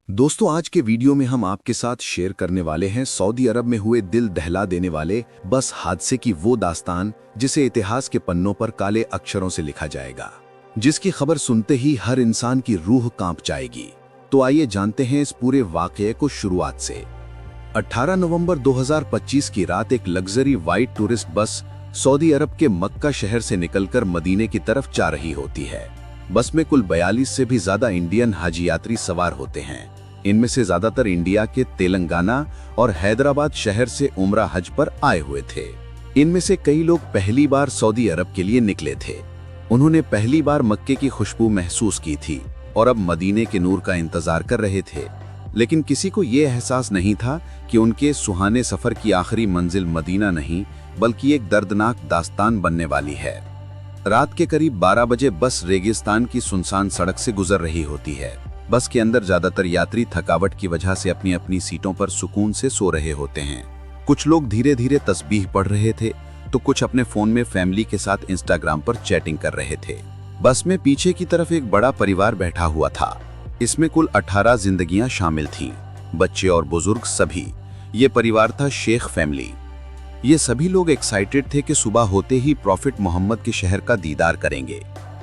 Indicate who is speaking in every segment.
Speaker 1: दोस्तों, आज के वीडियो में हम आपके साथ शेयर करने वाले हैं सऊदी अरब में हुए दिल दहला देने वाले बस हादसे की वो दास्तान जिसे इतिहास के पन्नों पर काले अक्षरों से लिखा जाएगा, जिसकी खबर सुनते ही हर इंसान की रूह कांप जाएगी। तो आइए जानते हैं इस पूरे वाकये को शुरुआत से। 18 नवंबर 2025 की रात एक लग्जरी व्हाइट टूरिस्ट बस सऊदी अरब के मक्का शहर से निकलकर मदीने की तरफ जा रही होती है। बस में कुल 42 से भी ज्यादा इंडियन हाजी यात्री सवार होते हैं। इनमें से ज्यादातर इंडिया के तेलंगाना और हैदराबाद शहर से उम्रा हज पर आए हुए थे। इनमें से कई लोग पहली बार सऊदी अरब के लिए निकले थे। उन्होंने पहली बार मक्के की खुशबू महसूस की थी और अब मदीने के नूर का इंतजार कर रहे थे। लेकिन किसी को ये एहसास नहीं था कि उनके सुहाने सफर की आखिरी मंजिल मदीना नहीं, बल्कि एक दर्दनाक दास्तान बनने वाली है। रात के करीब 12 बजे बस रेगिस्तान की सुनसान सड़क से गुजर रही होती है। बस के अंदर ज्यादातर यात्री थकावट की वजह से अपनी अपनी सीटों पर सुकून से सो रहे होते हैं। कुछ लोग धीरे धीरे तस्बीह पढ़ रहे थे, तो कुछ अपने फोन में फैमिली के साथ इंस्टाग्राम पर चैटिंग कर रहे थे। बस में पीछे की तरफ एक बड़ा परिवार बैठा हुआ था। इसमें कुल 18 जिंदगियां शामिल थीं, बच्चे और बुजुर्ग सभी। ये परिवार था शेख फैमिली। ये सभी लोग एक्साइटेड थे कि सुबह होते ही प्रॉफिट मोहम्मद के शहर का दीदार करेंगे।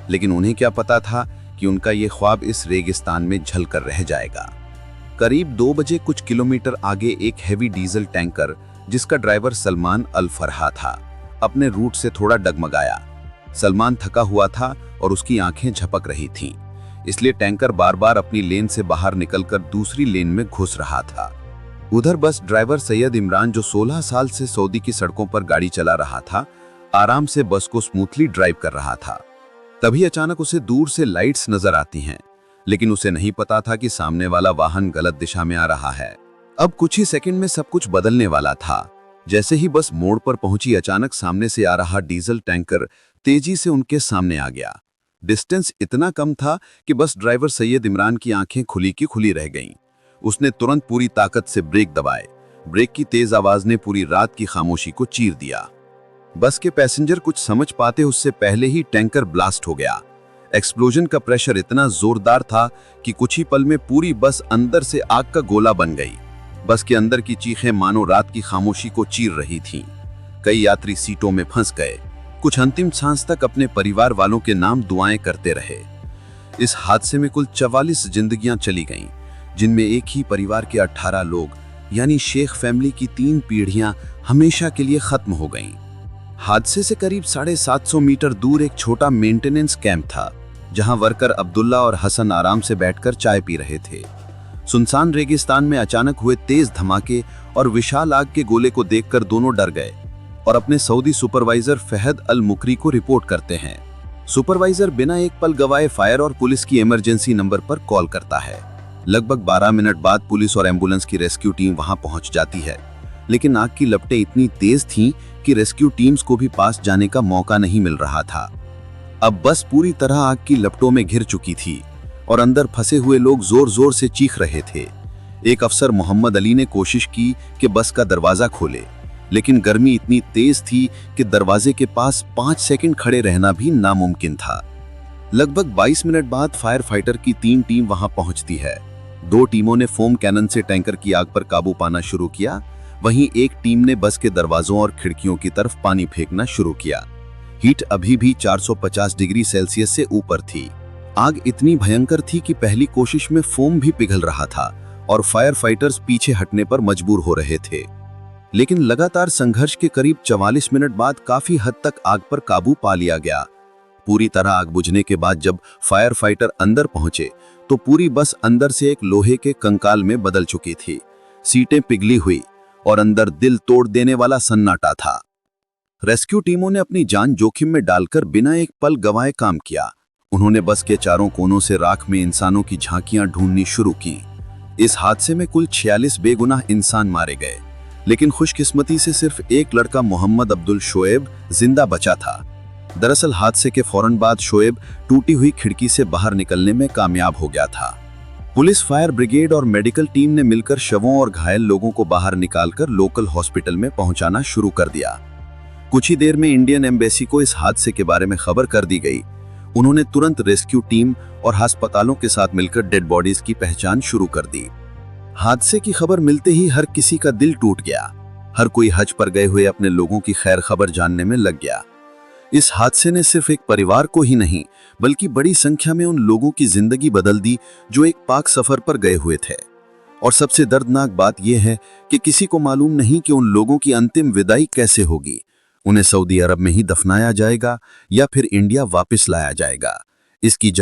Speaker 1: लेकिन उन्हें क्या पता था कि उनका ये ख्वाब इस रेगिस्तान में झल कर रह जाएगा। करीब 2 बजे कुछ किलोमीटर आगे एक हैवी डीजल टैंकर, जिसका ड्राइवर सलमान अल फरहा था, अपने रूट से थोड़ा डगमगाया। सलमान थका हुआ था और उसकी आंखें झपक रही थीं, इसलिए टैंकर बार बार अपनी लेन से बाहर निकलकर दूसरी लेन में घुस रहा था। उधर बस ड्राइवर सैयद इमरान, जो 16 साल से सऊदी की सड़कों पर गाड़ी चला रहा था, आराम से बस को स्मूथली ड्राइव कर रहा था। तभी अचानक उसे दूर से लाइट्स नजर आती हैं, लेकिन उसे नहीं पता था कि सामने वाला वाहन गलत दिशा में आ रहा है। अब कुछ ही सेकंड में सब कुछ बदलने वाला था। जैसे ही बस मोड़ पर पहुंची, अचानक सामने से आ रहा डीजल टैंकर तेजी से उनके सामने आ गया। डिस्टेंस इतना कम था कि बस ड्राइवर सैयद इमरान की आंखें खुली की खुली रह गईं। उसने तुरंत पूरी ताकत से ब्रेक दबाए। ब्रेक की तेज आवाज ने पूरी रात की खामोशी को चीर दिया। बस के पैसेंजर कुछ समझ पाते उससे पहले ही टैंकर ब्लास्ट हो गया। एक्सप्लोजन का प्रेशर इतना जोरदार था कि कुछ ही पल में पूरी बस अंदर से आग का गोला बन गई। बस के अंदर की चीखें मानो रात की खामोशी को चीर रही थीं। कई यात्री सीटों में फंस गए। कुछ अंतिम सांस तक अपने परिवार वालों के नाम दुआएं करते रहे। इस हादसे में कुल 44 जिंदगियां चली गईं, जिनमें एक ही परिवार के 18 लोग, यानी शेख फैमिली की 3 पीढ़ियां हमेशा के लिए खत्म हो गईं। हादसे से करीब 750 मीटर दूर एक छोटा मेंटेनेंस कैंप था, जहां वर्कर अब्दुल्ला और हसन आराम से बैठकर चाय पी रहे थे। सुनसान रेगिस्तान में अचानक हुए तेज धमाके और विशाल आग के गोले को देखकर दोनों डर गए और अपने सऊदी सुपरवाइजर फहद अल मुकरी को रिपोर्ट करते हैं। सुपरवाइजर बिना एक पल गवाए फायर और पुलिस की इमरजेंसी नंबर पर कॉल करता है। लगभग 12 मिनट बाद पुलिस और एम्बुलेंस की रेस्क्यू टीम वहां पहुंच जाती है, लेकिन आग की लपटें इतनी तेज थीं कि रेस्क्यू टीम्स को भी पास जाने का मौका नहीं मिल रहा था। अब बस पूरी तरह आग की लपटों में घिर चुकी थी और अंदर फंसे हुए लोग जोर जोर से चीख रहे थे। एक अफसर मोहम्मद अली ने कोशिश की कि बस का दरवाजा खोले, लेकिन गर्मी इतनी तेज थी कि दरवाजे के पास 5 सेकंड खड़े रहना भी नामुमकिन था। लगभग 22 मिनट बाद फायर फाइटर की 3 टीम वहां पहुंचती है। 2 टीमों ने फोम कैनन से टैंकर की आग पर काबू पाना शुरू किया, वहीं एक टीम ने बस के दरवाजों और खिड़कियों की तरफ पानी फेंकना शुरू किया। हीट अभी भी 450 डिग्री सेल्सियस से ऊपर थी। आग इतनी भयंकर थी कि पहली कोशिश में फोम भी पिघल रहा था और फायर फाइटर्स पीछे हटने पर मजबूर हो रहे थे। लेकिन लगातार संघर्ष के करीब 44 मिनट बाद काफी हद तक आग पर काबू पा लिया गया। पूरी तरह आग बुझने के बाद जब फायर फाइटर अंदर पहुंचे, तो पूरी बस अंदर से एक लोहे के कंकाल में बदल चुकी थी। सीटें पिघली हुई और अंदर दिल तोड़ देने वाला सन्नाटा था। रेस्क्यू टीमों ने अपनी जान जोखिम में डालकर बिना एक पल गंवाए काम किया। उन्होंने बस के चारों कोनों से राख में इंसानों की झांकियां ढूंढनी शुरू की। इस हादसे में कुल 46 बेगुनाह इंसान मारे गए, लेकिन खुशकिस्मती से सिर्फ एक लड़का मोहम्मद अब्दुल शोएब जिंदा बचा था। दरअसल हादसे के फौरन बाद शोएब टूटी हुई खिड़की से बाहर निकलने में कामयाब हो गया था। पुलिस, फायर ब्रिगेड और मेडिकल टीम ने मिलकर शवों और घायल लोगों को बाहर निकालकर लोकल हॉस्पिटल में पहुंचाना शुरू कर दिया। कुछ ही देर में इंडियन एम्बेसी को इस हादसे के बारे में खबर कर दी गई।
Speaker 2: उन्होंने तुरंत रेस्क्यू टीम और अस्पतालों के साथ मिलकर डेड बॉडीज की पहचान शुरू कर दी। हादसे की खबर मिलते ही हर किसी का दिल टूट गया। हर कोई हज पर गए हुए अपने लोगों की खैर खबर जानने में लग गया। इस हादसे ने सिर्फ एक परिवार को ही नहीं बल्कि बड़ी संख्या में उन लोगों की जिंदगी बदल दी जो एक पाक सफर पर गए हुए थे। और सबसे दर्दनाक बात यह है कि किसी को मालूम नहीं कि उन लोगों की अंतिम विदाई कैसे होगी। उन्हें सऊदी अरब में ही दफनाया जाएगा या फिर इंडिया वापस लाया जाएगा। इसकी जान